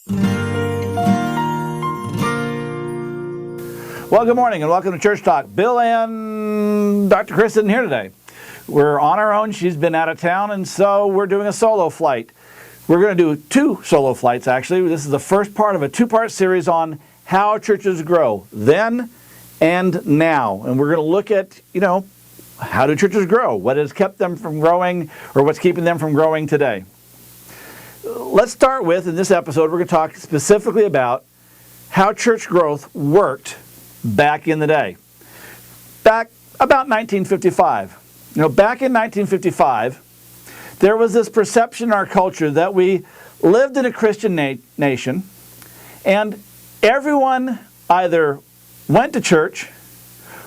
Well, good morning and welcome to Church Talk. Bill and Dr. Chris isn't here today. We're on our own. She's been out of town, and so we're doing a solo flight. We're going to do 2 solo flights, actually. This is the first part of a 2-part series on how churches grow, then and now. And we're going to look at, how do churches grow? What has kept them from growing, or what's keeping them from growing today? Let's start with, in this episode, we're going to talk specifically about how church growth worked back in the day. Back about 1955. Back in 1955, there was this perception in our culture that we lived in a Christian nation, and everyone either went to church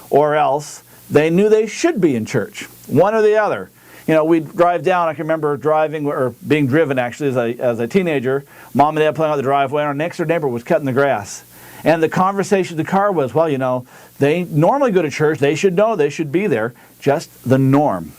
or else they knew they should be in church, one or the other. We'd drive down. I can remember driving, or being driven actually as a teenager. Mom and Dad playing out the driveway, and our next door neighbor was cutting the grass. And the conversation in the car was, they normally go to church. They should know. They should be there. Just the norm.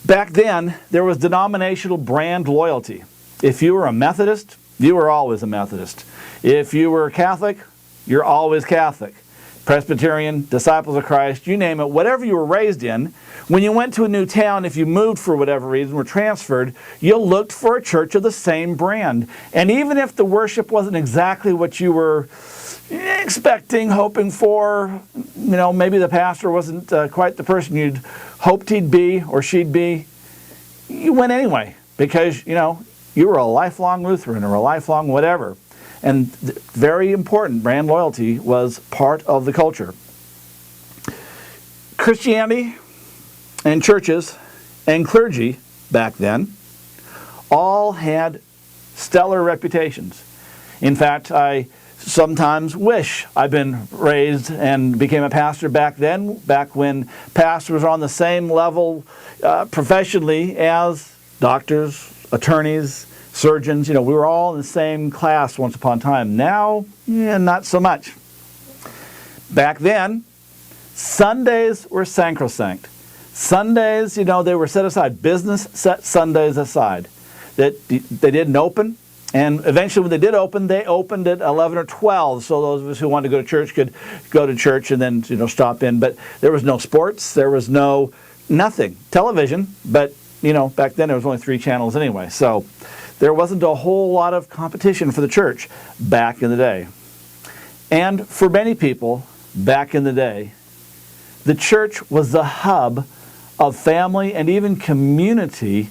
Back then, there was denominational brand loyalty. If you were a Methodist, you were always a Methodist. If you were Catholic, you're always Catholic. Presbyterian, Disciples of Christ, you name it, whatever you were raised in. When you went to a new town, if you moved for whatever reason, were transferred, you looked for a church of the same brand. And even if the worship wasn't exactly what you were expecting, hoping for, maybe the pastor wasn't quite the person you'd hoped he'd be or she'd be, you went anyway because, you were a lifelong Lutheran or a lifelong whatever. And very important, brand loyalty was part of the culture. Christianity and churches and clergy back then all had stellar reputations. In fact, I sometimes wish I'd been raised and became a pastor back then, back when pastors were on the same level professionally as doctors, attorneys, surgeons. We were all in the same class once upon a time. Now, not so much. Back then, Sundays were sacrosanct. Sundays, they were set aside. Business set Sundays aside. That they didn't open. And eventually when they did open, they opened at 11 or 12. So those of us who wanted to go to church could go to church and then, stop in. But there was no sports. There was nothing. Television. But, back then there was only 3 channels anyway. So there wasn't a whole lot of competition for the church back in the day. And for many people back in the day, the church was the hub of family and even community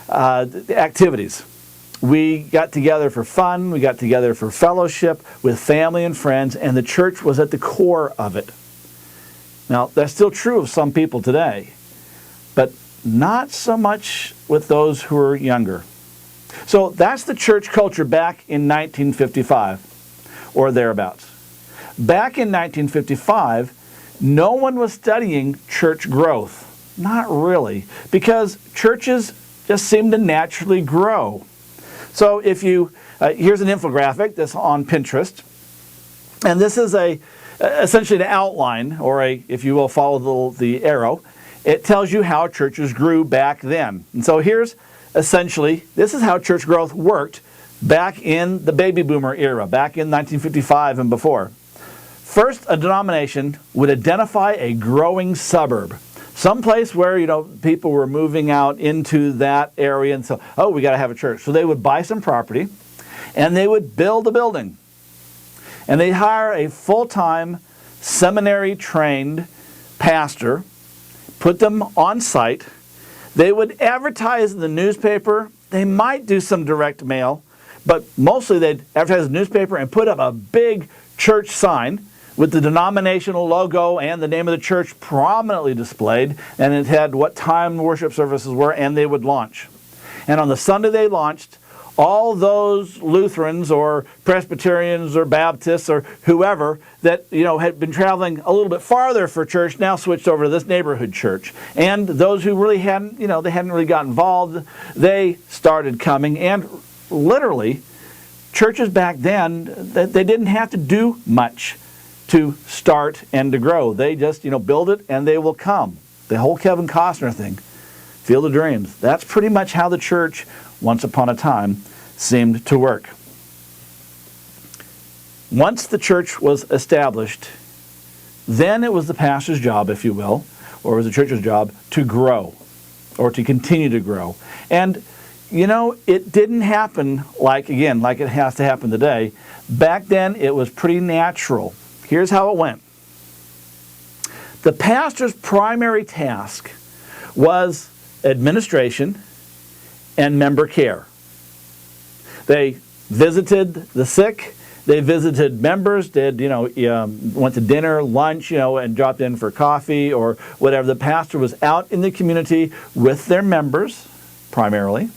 activities. We got together for fun, we got together for fellowship with family and friends, and the church was at the core of it. Now, that's still true of some people today, but not so much with those who are younger. So that's the church culture back in 1955, or thereabouts. Back in 1955, no one was studying church growth. Not really, because churches just seem to naturally grow. So if you, here's an infographic that's on Pinterest, and this is essentially an outline, or if you will, follow the arrow. It tells you how churches grew back then. And so here's essentially, this is how church growth worked back in the baby boomer era, back in 1955 and before. First, a denomination would identify a growing suburb, someplace where, people were moving out into that area, and so, we got to have a church. So they would buy some property, and they would build a building. And they'd hire a full-time, seminary-trained pastor, put them on site. They would advertise in the newspaper. They might do some direct mail, but mostly they'd advertise in the newspaper and put up a big church sign with the denominational logo and the name of the church prominently displayed, and it had what time worship services were, and they would launch. And on the Sunday they launched, all those Lutherans or Presbyterians or Baptists or whoever that had been traveling a little bit farther for church now switched over to this neighborhood church. And those who really hadn't, they hadn't really got involved, they started coming. And literally, churches back then, they didn't have to do much to start and to grow. They just, build it and they will come. The whole Kevin Costner thing, Field of Dreams. That's pretty much how the church, once upon a time, seemed to work. Once the church was established, then it was the pastor's job, if you will, or it was the church's job to grow or to continue to grow. And, you know, it didn't happen like it has to happen today. Back then, it was pretty natural. Here's how it went. The pastor's primary task was administration and member care. They visited the sick. They visited members, went to dinner, lunch, and dropped in for coffee or whatever. The pastor was out in the community with their members, primarily.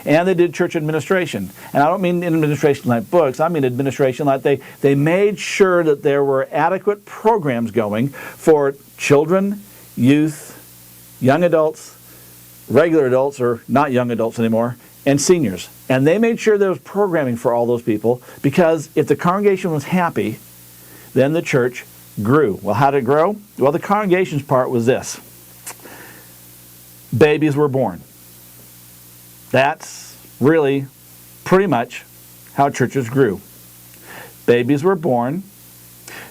And they did church administration. And I don't mean administration like books. I mean administration like they made sure that there were adequate programs going for children, youth, young adults, regular adults, or not young adults anymore, and seniors. And they made sure there was programming for all those people, because if the congregation was happy, then the church grew. Well, how did it grow? Well, the congregation's part was this. Babies were born. That's really pretty much how churches grew. Babies were born.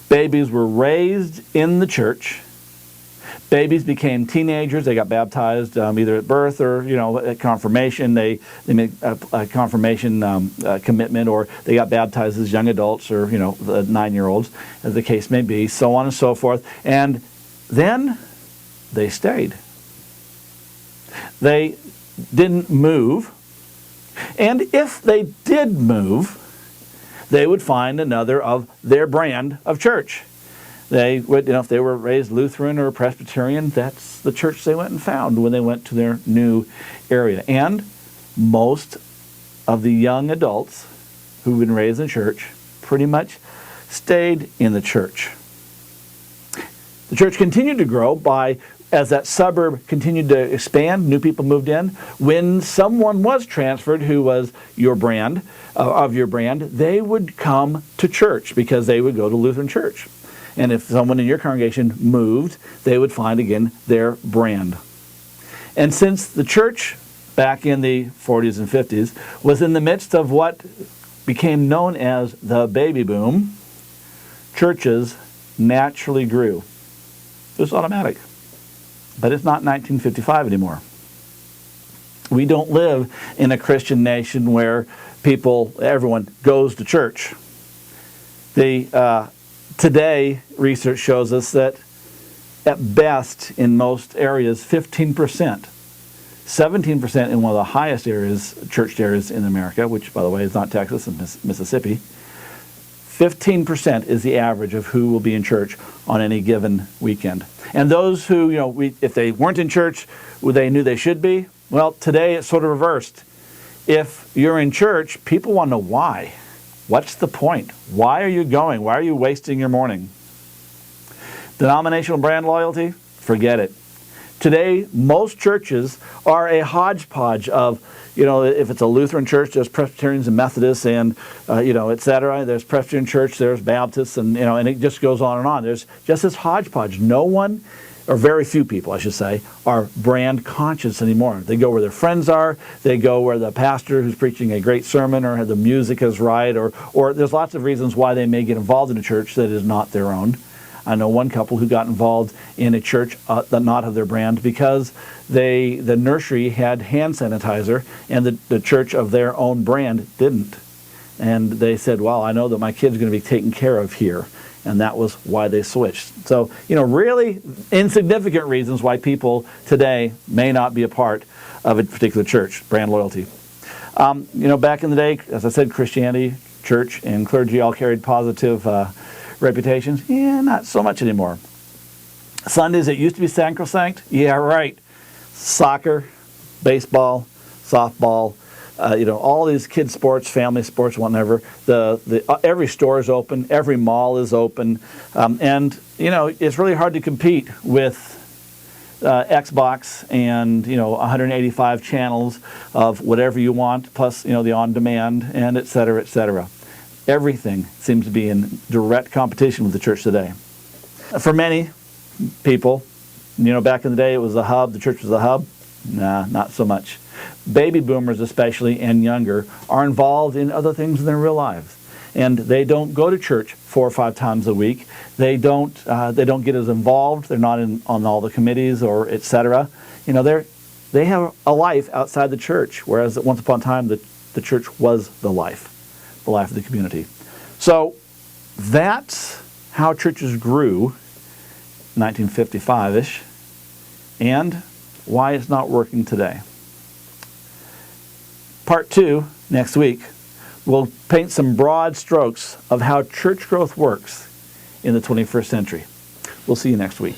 Babies were raised in the church. Babies became teenagers. They got baptized either at birth or, at confirmation. They made a confirmation commitment, or they got baptized as young adults or, 9-year-olds, as the case may be, so on and so forth. And then they stayed. They didn't move. And if they did move, they would find another of their brand of church. They would, if they were raised Lutheran or Presbyterian, that's the church they went and found when they went to their new area. And most of the young adults who've been raised in church pretty much stayed in the church. The church continued to grow as that suburb continued to expand, new people moved in. When someone was transferred who was your brand, they would come to church because they would go to Lutheran church. And if someone in your congregation moved, they would find again their brand. And since the church back in the 40s and 50s was in the midst of what became known as the baby boom, churches naturally grew. It was automatic. But it's not 1955 anymore. We don't live in a Christian nation where everyone goes to church. Today, research shows us that at best, in most areas, 15%, 17% in one of the highest church areas in America, which, by the way, is not Texas and Mississippi, 15% is the average of who will be in church on any given weekend. And those who, if they weren't in church, they knew they should be, well, today it's sort of reversed. If you're in church, people want to know why. What's the point? Why are you going? Why are you wasting your morning? Denominational brand loyalty? Forget it. Today, most churches are a hodgepodge of, if it's a Lutheran church, there's Presbyterians and Methodists and, et cetera. There's Presbyterian church, there's Baptists, and it just goes on and on. There's just this hodgepodge. No one, or very few people, I should say, are brand conscious anymore. They go where their friends are. They go where the pastor who's preaching a great sermon or the music is right, or there's lots of reasons why they may get involved in a church that is not their own. I know one couple who got involved in a church not of their brand because the nursery had hand sanitizer and the church of their own brand didn't. And they said, well, I know that my kid's going to be taken care of here. And that was why they switched. So, really insignificant reasons why people today may not be a part of a particular church, brand loyalty. Back in the day, as I said, Christianity, church, and clergy all carried positive reputations. Yeah, not so much anymore. Sundays, it used to be sacrosanct. Yeah, right. Soccer, baseball, softball, all these kids' sports, family sports, whatever. Every store is open, every mall is open, and it's really hard to compete with Xbox and 185 channels of whatever you want, plus the on-demand and et cetera, et cetera. Everything seems to be in direct competition with the church today. For many people, back in the day it was the hub, the church was the hub. Nah, not so much. Baby boomers especially, and younger, are involved in other things in their real lives. And they don't go to church 4 or 5 times a week. They don't get as involved. They're not on all the committees or etc. You know, they have a life outside the church, whereas once upon a time the church was the life of the community. So that's how churches grew 1955-ish, and why it's not working today. Part 2, next week, we'll paint some broad strokes of how church growth works in the 21st century. We'll see you next week.